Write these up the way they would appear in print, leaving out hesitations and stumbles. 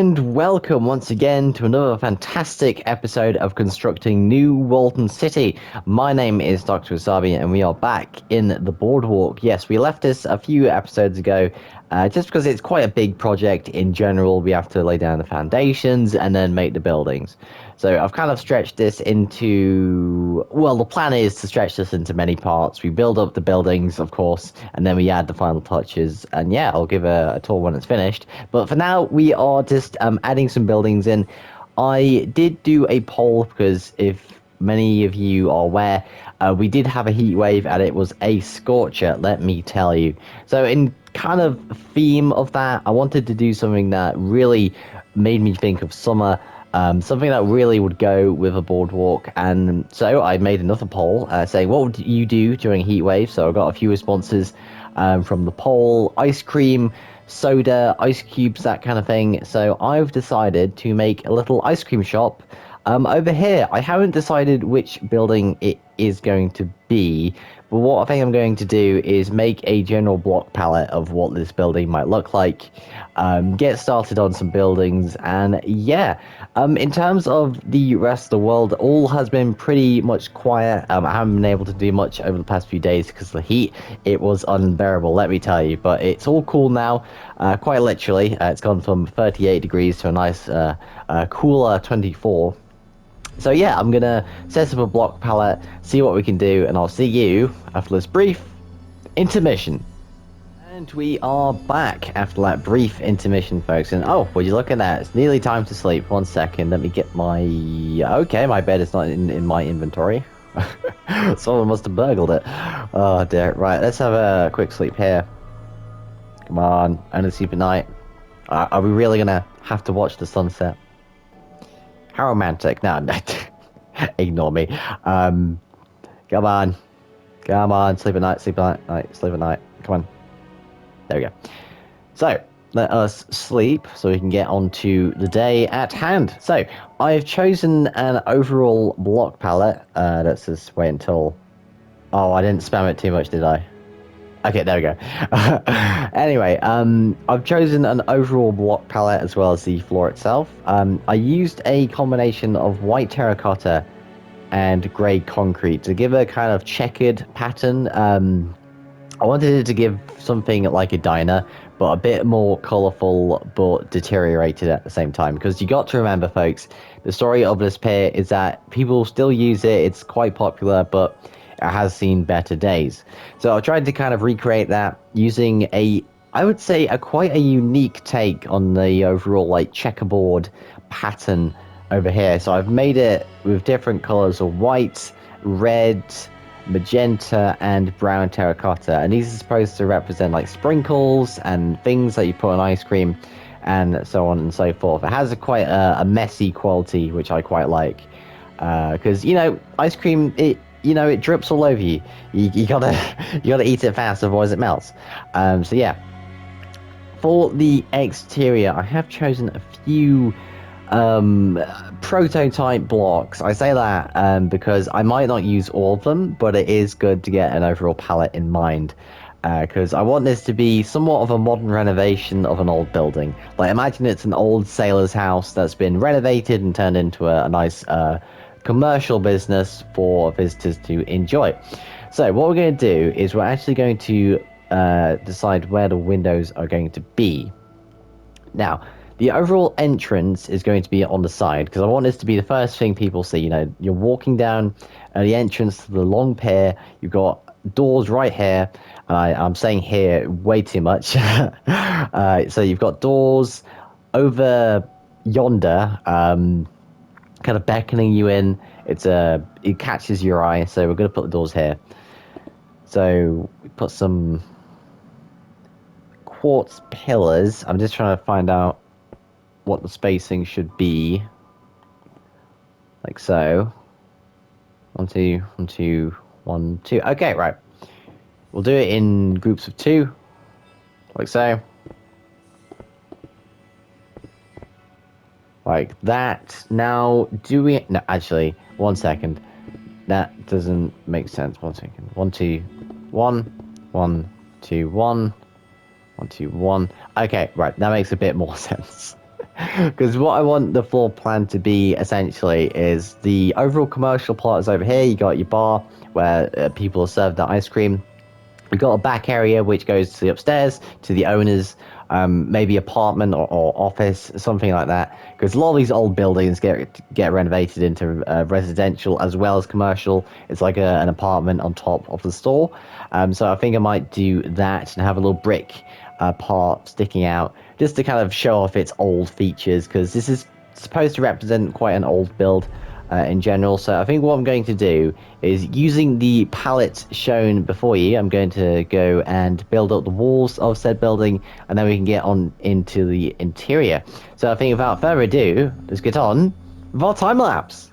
And welcome once again to another fantastic episode of Constructing New Walton City. My name is Dr. Wasabi and we are back in the boardwalk. Yes, we left this a few episodes ago just because it's quite a big project in general. We have to lay down the foundations and then make the buildings. So I've kind of stretched this into, well, the plan is to stretch this into many parts. We build up the buildings, of course, and then we add the final touches. And yeah, I'll give a tour when it's finished. But for now, we are just adding some buildings in. I did do a poll because if many of you are aware, we did have a heat wave and it was a scorcher, let me tell you. So in kind of theme of that, I wanted to do something that really made me think of summer. Something that really would go with a boardwalk, and so I made another poll saying what would you do during a heat wave. So I got a few responses from the poll: ice cream, soda, ice cubes, that kind of thing. So I've decided to make a little ice cream shop over here. I haven't decided which building it is going to be, but what I think I'm going to do is make a general block palette of what this building might look like, get started on some buildings, and yeah. In terms of the rest of the world, all has been pretty much quiet. I haven't been able to do much over the past few days because of the heat. It was unbearable, let me tell you, but it's all cool now, quite literally. It's gone from 38 degrees to a nice cooler 24. So yeah, I'm gonna set up a block palette, see what we can do, and I'll see you after this brief intermission. And we are back after that brief intermission, folks. And oh, what are you looking at? It's nearly time to sleep. 1 second, let me get my... Okay, my bed is not in my inventory. Someone must have burgled it. Oh dear. Right, let's have a quick sleep here. Come on, only sleep at night. Are we really gonna have to watch the sunset? How romantic. No, ignore me. Come on. Come on, sleep at night, sleep at night, sleep at night. Come on. There we go. So, let us sleep so we can get on to the day at hand. So, I've chosen an overall block palette. Let's just wait until... Oh, I didn't spam it too much, did I? Okay, there we go. Anyway, I've chosen an overall block palette as well as the floor itself. I used a combination of white terracotta and grey concrete to give a kind of checkered pattern. I wanted it to give something like a diner, but a bit more colourful, but deteriorated at the same time. Because you got to remember, folks, the story of this pier is that people still use it. It's quite popular, but it has seen better days. So I tried to kind of recreate that using I would say, quite a unique take on the overall like checkerboard pattern over here. So I've made it with different colours of white, red, magenta and brown terracotta, and these are supposed to represent like sprinkles and things that you put on ice cream and so on and so forth. It has quite a messy quality, which I quite like, because ice cream, it drips all over you. You gotta eat it fast, otherwise it melts. So yeah, for the exterior I have chosen a few prototype blocks. I say that because I might not use all of them, but it is good to get an overall palette in mind, because I want this to be somewhat of a modern renovation of an old building. Like, imagine it's an old sailor's house that's been renovated and turned into a nice commercial business for visitors to enjoy. So what we're going to do is we're actually going to decide where the windows are going to be. Now, the overall entrance is going to be on the side, because I want this to be the first thing people see. You're walking down the entrance to the long pier, you've got doors right here, and I'm saying here way too much. So you've got doors over yonder, kind of beckoning you in. It catches your eye, so we're going to put the doors here. So we put some quartz pillars. I'm just trying to find out what the spacing should be, like so. 1 2 1 2 1 2. Okay, right, we'll do it in groups of 2, like so, like that. Now no, actually, 1 second, that doesn't make sense. 1 second. 1 2 1 1 2 1 1 2 1. Okay, right, that makes a bit more sense. Because what I want the floor plan to be essentially is the overall commercial part is over here. You got your bar where people are served their ice cream. We've got a back area which goes to the upstairs to the owners, maybe apartment or office, something like that. Because a lot of these old buildings get renovated into residential as well as commercial. It's like an apartment on top of the store. So I think I might do that and have a little brick part sticking out just to kind of show off its old features. Because this is supposed to represent quite an old build in general. So I think what I'm going to do is, using the palette shown before you, I'm going to go and build up the walls of said building, and then we can get on into the interior. So I think without further ado, let's get on with our time lapse.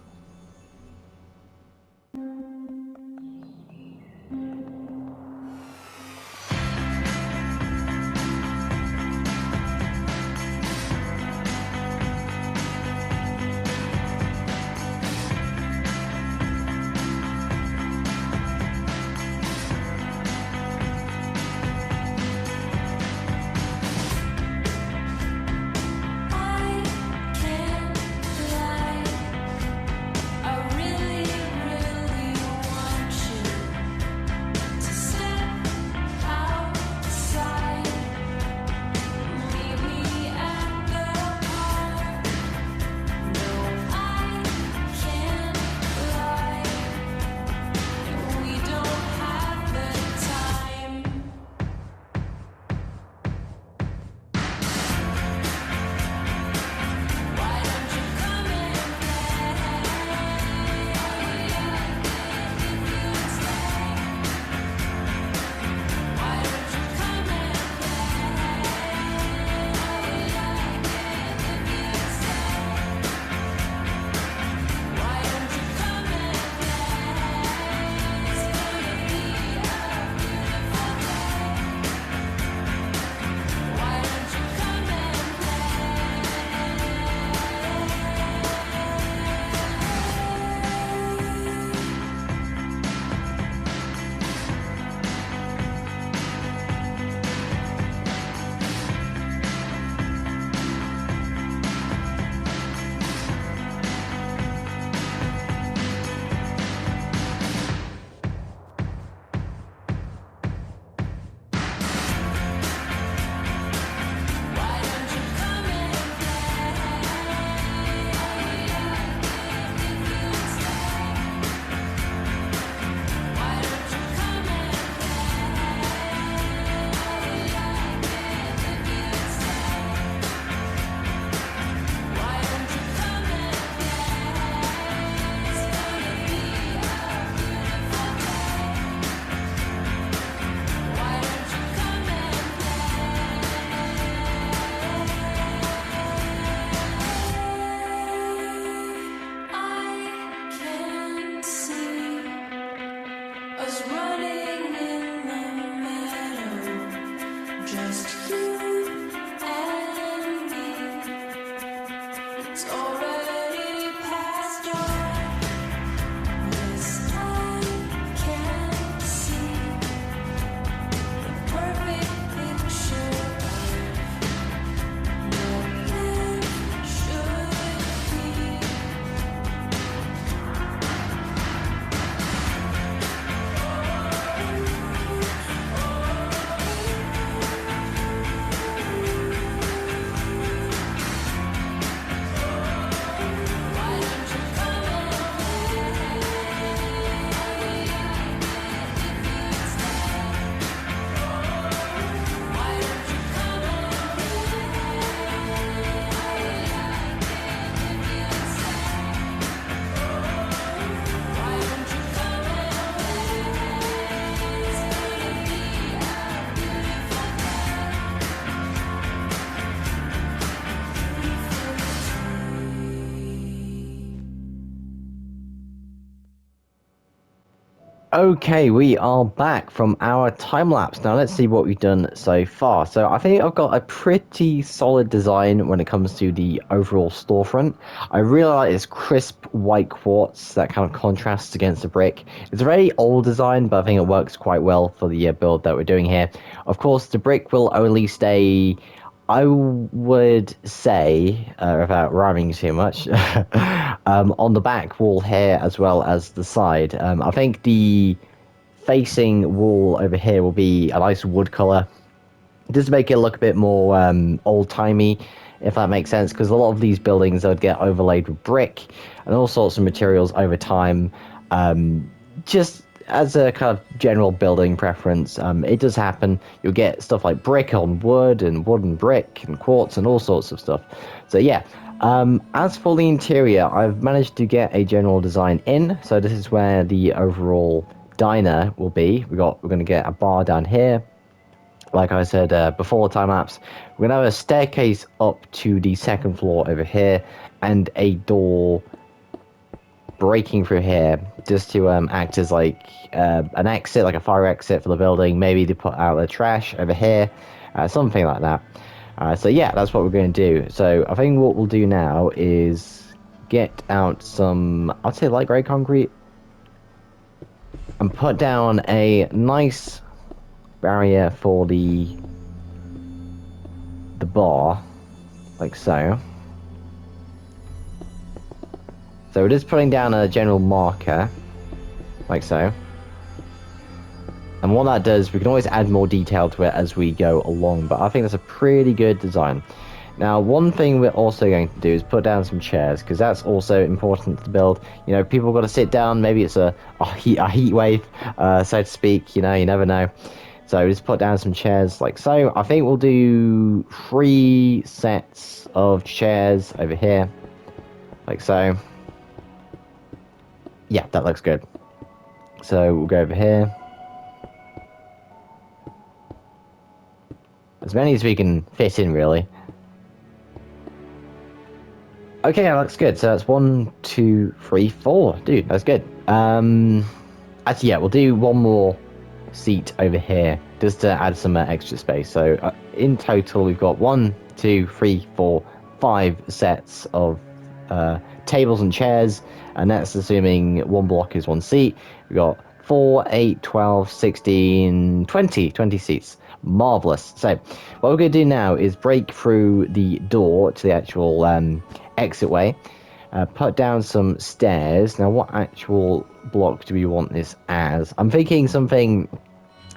Okay, we are back from our time lapse. Now let's see what we've done so far. So I think I've got a pretty solid design when it comes to the overall storefront. I really like this crisp white quartz that kind of contrasts against the brick. It's a very old design, but I think it works quite well for the build that we're doing here. Of course, the brick will only stay I would say, without rhyming too much, on the back wall here as well as the side. I think the facing wall over here will be a nice wood color, just to make it look a bit more old-timey, if that makes sense, because a lot of these buildings would get overlaid with brick and all sorts of materials over time. Just as a kind of general building preference, it does happen. You'll get stuff like brick on wood and wood and brick and quartz and all sorts of stuff. So yeah, as for the interior, I've managed to get a general design in. So this is where the overall diner will be. We're going to get a bar down here. Like I said before the time lapse, we're gonna have a staircase up to the second floor over here, and a door breaking through here, just to act as like an exit, like a fire exit for the building. Maybe to put out the trash over here, something like that. So yeah, that's what we're going to do. So I think what we'll do now is get out some, I'd say light grey concrete, and put down a nice barrier for the bar, like so. So we're just putting down a general marker, like so. And what that does, we can always add more detail to it as we go along, but I think that's a pretty good design. Now, one thing we're also going to do is put down some chairs, because that's also important to build. You know, people got to sit down. Maybe it's a heat wave, so to speak. You know, you never know. So just put down some chairs like so. I think we'll do 3 sets of chairs over here, like so. Yeah, that looks good. So we'll go over here. As many as we can fit in, really. Okay, that looks good. So that's 1, 2, 3, 4. Dude, that's good. Actually, yeah, we'll do one more seat over here just to add some extra space. So in total, we've got 1, 2, 3, 4, 5 sets of tables and chairs, and that's assuming one block is 1 seat. We've got 4, 8, 12, 16, 20 seats. Marvelous. So what we're going to do now is break through the door to the actual exit way, put down some stairs. Now, what actual block do we want this as? I'm thinking something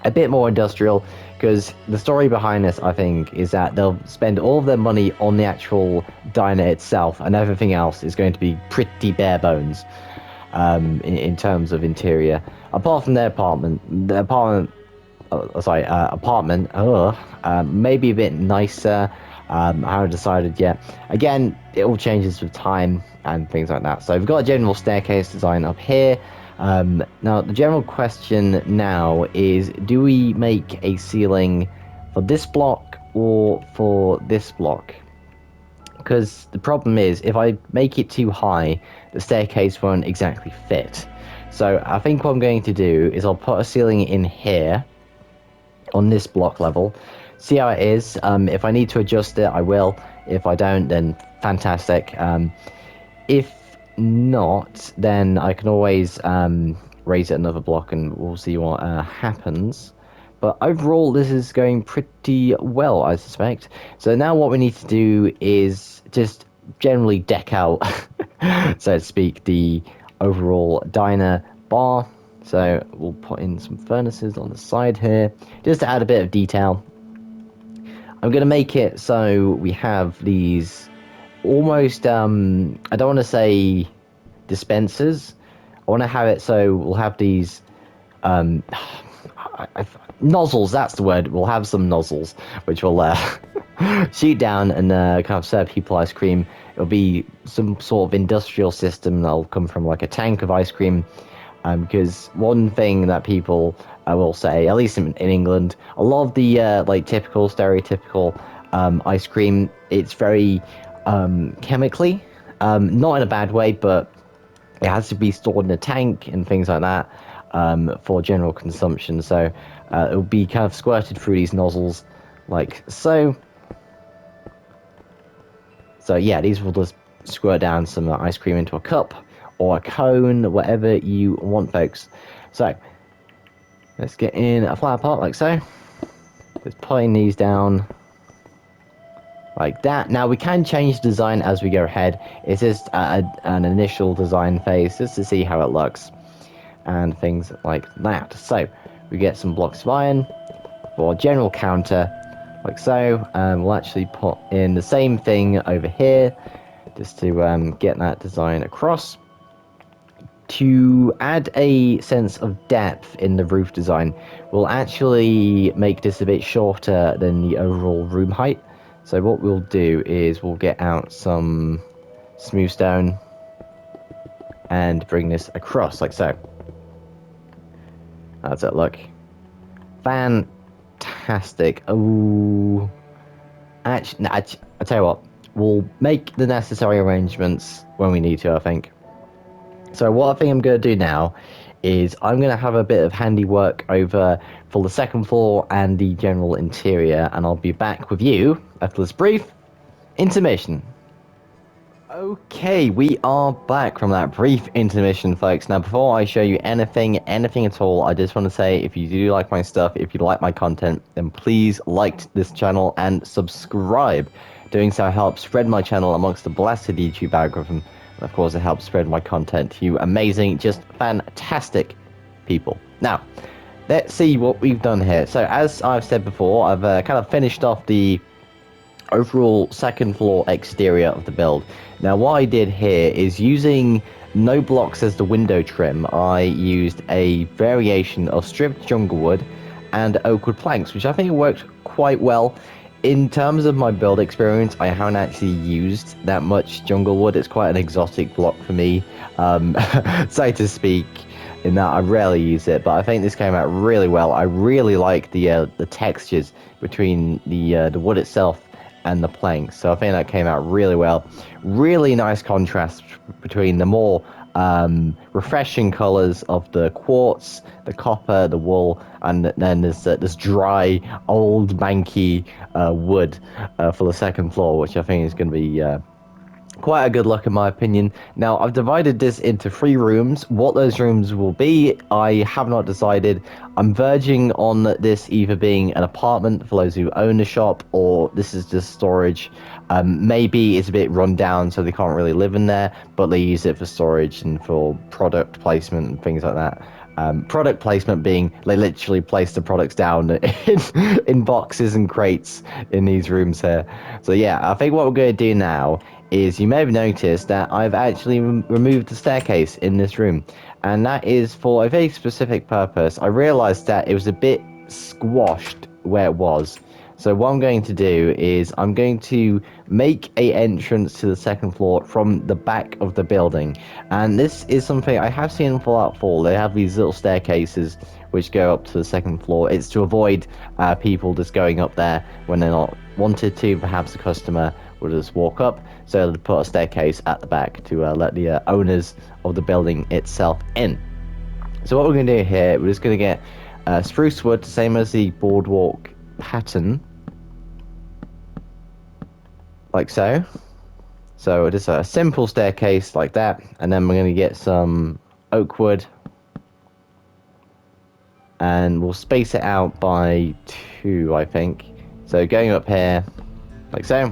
a bit more industrial, because the story behind this, I think, is that they'll spend all of their money on the actual diner itself, and everything else is going to be pretty bare bones in terms of interior. Apart from their apartment, maybe a bit nicer. I haven't decided yet. Again, it all changes with time and things like that. So we've got a general staircase design up here. Now, the general question now is, do we make a ceiling for this block or for this block? Because the problem is, if I make it too high, the staircase won't exactly fit. So I think what I'm going to do is I'll put a ceiling in here on this block level, see how it is. If I need to adjust it, I will. If I don't, then fantastic. If not, then I can always raise it another block and we'll see what happens. But overall, this is going pretty well, I suspect. So now what we need to do is just generally deck out, so to speak, the overall diner bar. So we'll put in some furnaces on the side here, just to add a bit of detail. I'm going to make it so we have these almost, I don't want to say dispensers. I want to have it so we'll have these nozzles, that's the word. We'll have some nozzles, which will shoot down and kind of serve people ice cream. It'll be some sort of industrial system that'll come from like a tank of ice cream. Because one thing that people will say, at least in England, a lot of the like typical, stereotypical ice cream, it's very chemically, not in a bad way, but it has to be stored in a tank and things like that for general consumption. So it'll be kind of squirted through these nozzles like so. So yeah, these will just squirt down some ice cream into a cup or a cone, whatever you want, folks. So let's get in a flower pot like so. Just putting these down like that. Now we can change design as we go ahead. It's just an initial design phase just to see how it looks and things like that. So we get some blocks of iron for general counter, like so. We'll actually put in the same thing over here just to get that design across. To add a sense of depth in the roof design, we'll actually make this a bit shorter than the overall room height. So what we'll do is we'll get out some smooth stone and bring this across like so. How's that look? Fantastic. Oh, actually, no, I'll tell you what, we'll make the necessary arrangements when we need to, I think. So what I think I'm going to do now is I'm going to have a bit of handiwork over for the second floor and the general interior, and I'll be back with you after this brief intermission. Okay, we are back from that brief intermission, folks. Now, before I show you anything at all, I just want to say, if you do like my stuff, if you like my content, then please like this channel and subscribe. Doing so helps spread my channel amongst the blasted YouTube algorithm. And of course, it helps spread my content to you amazing, just fantastic people. Now, let's see what we've done here. So, as I've said before, I've kind of finished off the overall second floor exterior of the build. Now, what I did here is, using no blocks as the window trim, I used a variation of stripped jungle wood and oak wood planks, which I think worked quite well. In terms of my build experience, I haven't actually used that much jungle wood. It's quite an exotic block for me, so to speak, in that I rarely use it, but I think this came out really well. I really like the textures between the wood itself and the planks, so I think that came out really well. Really nice contrast between the more refreshing colors of the quartz, the copper, the wool, and then there's this dry, old, manky wood for the second floor, which I think is going to be quite a good look in my opinion. Now, I've divided this into 3 rooms. What those rooms will be, I have not decided. I'm verging on this either being an apartment for those who own the shop, or this is just storage. Maybe it's a bit run down, so they can't really live in there, but they use it for storage and for product placement and things like that. Product placement being they literally place the products down in boxes and crates in these rooms here. So yeah, I think what we're going to do now is, you may have noticed that I've actually removed the staircase in this room, and that is for a very specific purpose. I realized that it was a bit squashed where it was. So what I'm going to do is I'm going to make a entrance to the second floor from the back of the building. And this is something I have seen in Fallout 4. They have these little staircases which go up to the second floor. It's to avoid people just going up there when they're not wanted to. Perhaps the customer will just walk up. So they put a staircase at the back to let the owners of the building itself in. So what we're going to do here, we're just going to get spruce wood, same as the boardwalk pattern, like so. So just a simple staircase like that, and then we're going to get some oak wood, and we'll space it out by 2, I think. So going up here, like so.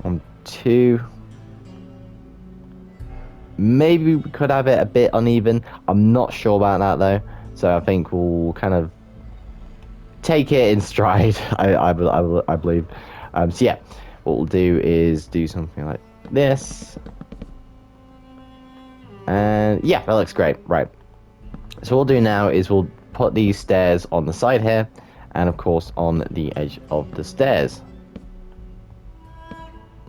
1, 2. Maybe we could have it a bit uneven. I'm not sure about that though. So I think we'll kind of take it in stride. I believe. So yeah, what we'll do is do something like this. And yeah, that looks great. Right. So what we'll do now is we'll put these stairs on the side here, and of course on the edge of the stairs.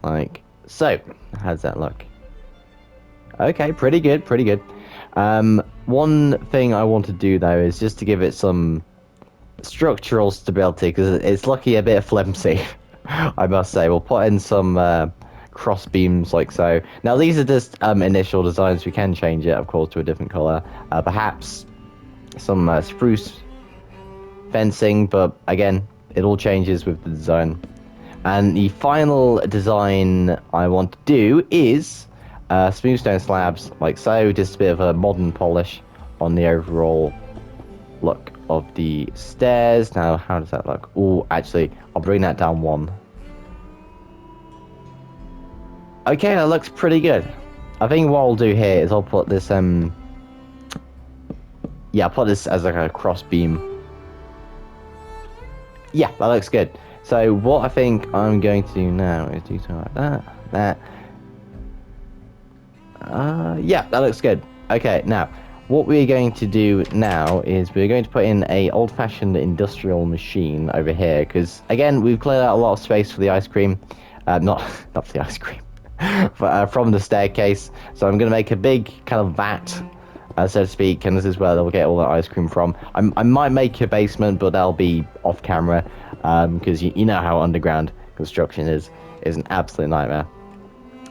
Like so. How's that look? Okay, pretty good, pretty good. One thing I want to do though is just to give it some structural stability, because it's looking a bit flimsy. I must say. We'll put in some cross beams like so. Now these are just initial designs. We can change it, of course, to a different color. Perhaps some spruce fencing, but again, it all changes with the design. And the final design I want to do is smooth stone slabs like so, just a bit of a modern polish on the overall look of the stairs. Now, how does that look? Oh, actually, I'll bring that down one. Okay, that looks pretty good. I think what I'll do here is I'll put this, yeah, I'll put this as like a cross beam. Yeah, that looks good. So what I think I'm going to do now is do something like that. Yeah, that looks good. Okay, now, what we're going to do now is we're going to put in a old-fashioned industrial machine over here, because, again, we've cleared out a lot of space for the ice cream. Not for the ice cream, but from the staircase. So I'm going to make a big kind of vat, so to speak, and this is where they'll get all the ice cream from. I might make a basement, but that'll be off camera, because you know how underground construction is an absolute nightmare.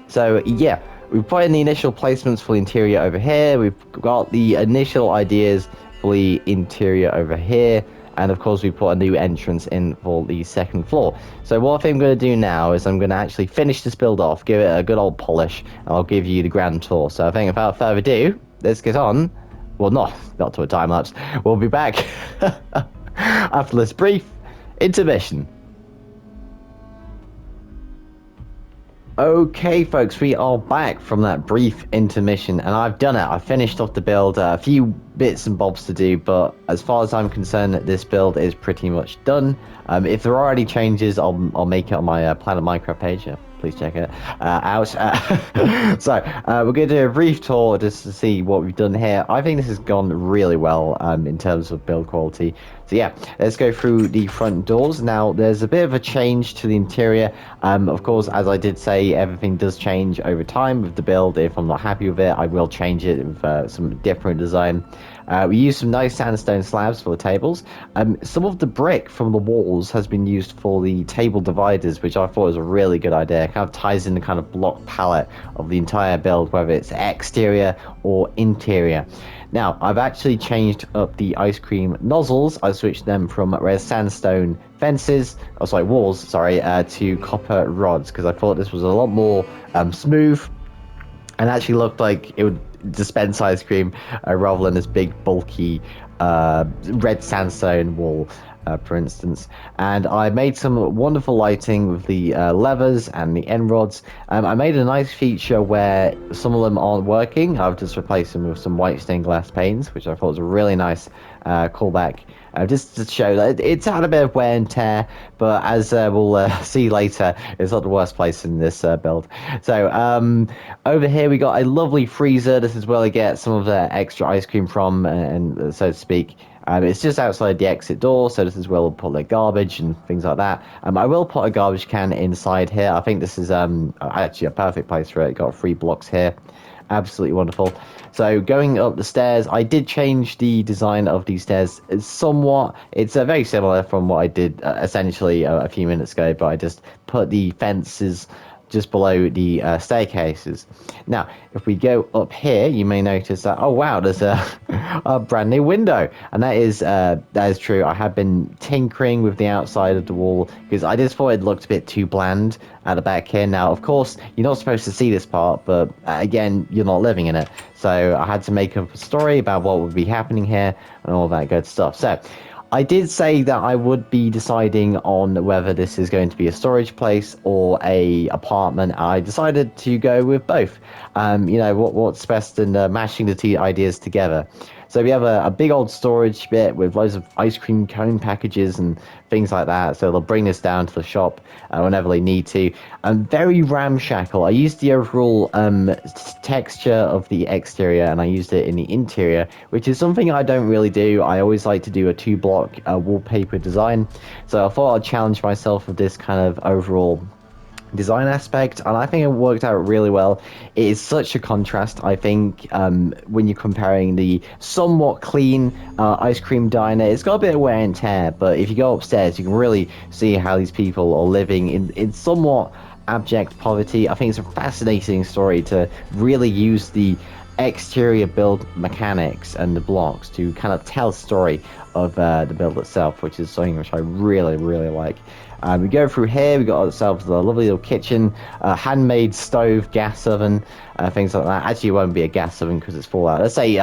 So, yeah. We've put in the initial placements for the interior over here. We've got the initial ideas for the interior over here. And of course, we put a new entrance in for the second floor. So what I think I'm going to do now is I'm going to actually finish this build off, give it a good old polish, and I'll give you the grand tour. So I think without further ado, let's get on. Well, not to a time lapse. We'll be back after this brief intermission. Okay, folks, we are back from that brief intermission, and I've done it. I've finished off the build. A few bits and bobs to do, but as far as I'm concerned, this build is pretty much done. If there are any changes, I'll make it on my Planet Minecraft page. Please check it out. So we're going to do a brief tour just to see what we've done here. I think this has gone really well in terms of build quality. So yeah, let's go through the front doors. Now, there's a bit of a change to the interior. Of course, as I did say, everything does change over time with the build. If I'm not happy with it, I will change it with some different design. We used some nice sandstone slabs for the tables. Some of the brick from the walls has been used for the table dividers, which I thought was a really good idea. It kind of ties in the kind of block palette of the entire build, whether it's exterior or interior. Now, I've actually changed up the ice cream nozzles. I switched them from red sandstone walls, to copper rods, because I thought this was a lot more smooth and actually looked like it would dispense ice cream rather than this big bulky red sandstone wall, for instance. And I made some wonderful lighting with the levers and the end rods. I made a nice feature where some of them aren't working. I've just replaced them with some white stained glass panes, which I thought was a really nice callback. Just to show that it's had a bit of wear and tear, but as we'll see later, it's not the worst place in this build. So over here we got a lovely freezer. This is where I get some of the extra ice cream from, and so to speak. It's just outside the exit door, so this is where we'll put the garbage and things like that. I will put a garbage can inside here. I think this is actually a perfect place for it. Got 3 blocks here. Absolutely wonderful. So going up the stairs, I did change the design of these stairs somewhat. It's very similar from what I did essentially a few minutes ago, but I just put the fences just below the staircases. Now, if we go up here, you may notice that, oh wow, there's a brand new window, and that is true. I have been tinkering with the outside of the wall because I just thought it looked a bit too bland at the back here. Now, of course, you're not supposed to see this part, but again, you're not living in it, so I had to make up a story about what would be happening here and all that good stuff. So I did say that I would be deciding on whether this is going to be a storage place or a apartment. I decided to go with both. You know, what's best in mashing the two ideas together. So we have a big old storage bit with loads of ice cream cone packages and things like that. So they'll bring this down to the shop whenever they need to. Very ramshackle. I used the overall texture of the exterior and I used it in the interior, which is something I don't really do. I always like to do a 2-block wallpaper design. So I thought I'd challenge myself with this kind of overall design aspect, and I think it worked out really well. It is such a contrast, I think, when you're comparing the somewhat clean ice cream diner. It's got a bit of wear and tear, but if you go upstairs, you can really see how these people are living in somewhat abject poverty. I think it's a fascinating story to really use the exterior build mechanics and the blocks to kind of tell the story of the build itself, which is something which I really, really like. We go through here, we got ourselves a lovely little kitchen, handmade stove, gas oven, things like that. Actually, it won't be a gas oven because it's fallout. Let's say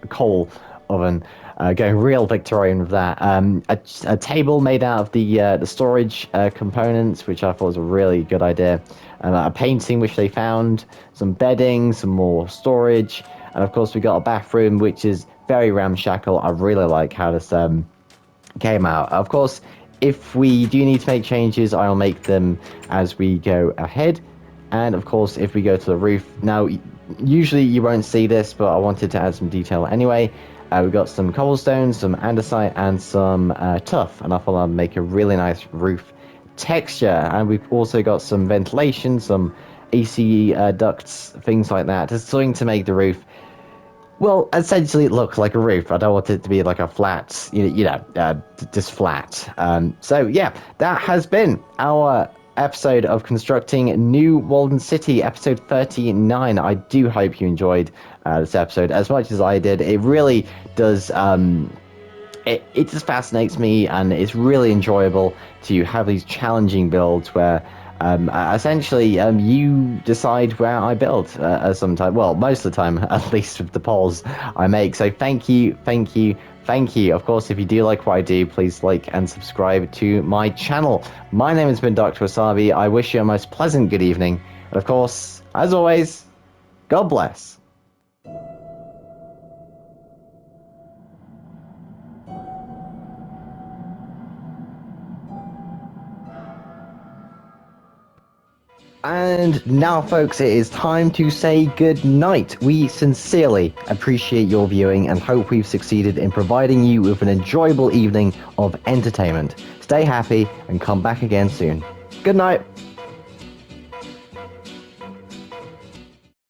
coal oven, going real Victorian with that. A table made out of the storage components, which I thought was a really good idea. A painting which they found, some bedding, some more storage, and of course we got a bathroom which is very ramshackle. I really like how this came out. Of course, if we do need to make changes, I'll make them as we go ahead. And of course, if we go to the roof, now usually you won't see this, but I wanted to add some detail anyway. We've got some cobblestone, some andesite, and some tuff, and I thought I'd make a really nice roof texture. And we've also got some ventilation, some AC ducts, things like that. Just something to make the roof, well, essentially look like a roof. I don't want it to be like a flat, just flat. So yeah, that has been our episode of Constructing New Walden City, episode 39. I do hope you enjoyed this episode as much as I did. It really does, it just fascinates me, and it's really enjoyable to have these challenging builds where essentially you decide where I build sometimes, well, most of the time, at least with the polls I make. So thank you. Of course, if you do like what I do, please like and subscribe to my channel. My name has been Dr. Wasabi. I wish you a most pleasant good evening. And of course, as always, God bless. And now, folks, it is time to say good night. We sincerely appreciate your viewing and hope we've succeeded in providing you with an enjoyable evening of entertainment. Stay happy and come back again soon. Good night.